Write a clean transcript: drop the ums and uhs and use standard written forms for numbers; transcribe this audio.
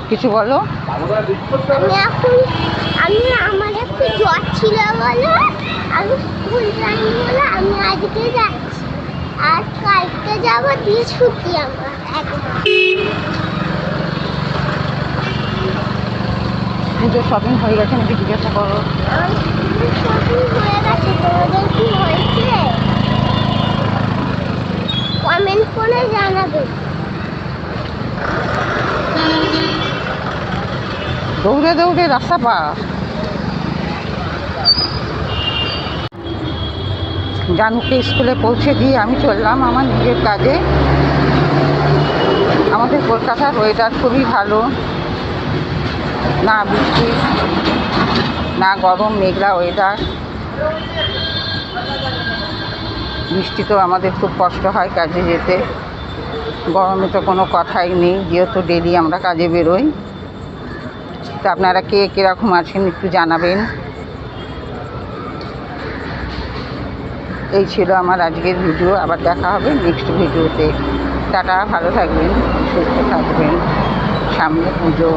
কিছু বলো। আমি আমার একটু জ্বর ছিল বলে আমি স্কুল যাইনি বলে আমি আজকে যাচ্ছি, আর কালকে যাবো, দিয়ে ছুটি আমার পুজোর শপিং হয়ে গেছে নাকি জিজ্ঞাসা করো। শপিং হয়ে গেছে, তোমাদের কি হয়েছে কমেন্ট করে জানাবে। দৌড়ে দৌড়ে রাস্তা পার। জানুকে স্কুলে পৌঁছে দিয়ে আমি চললাম আমার নিজের কাজে। আমাদের কলকাতার ওয়েদার খুবই ভালো, না বৃষ্টি না গরম, মেঘলা ওয়েদার। বৃষ্টি তো আমাদের খুব কষ্ট হয় কাজে যেতে, গরমে তো কোনো কথাই নেই, যেহেতু ডেলি আমরা কাজে বেরোই। তা আপনারা কে কীরকম আছেন একটু জানাবেন। এই ছিল আমার আজকের ভিডিও, আবার দেখা হবে নেক্সট ভিডিওতে। টাটা, ভালো থাকবেন, সুস্থ থাকবেন, সামনে পুজো।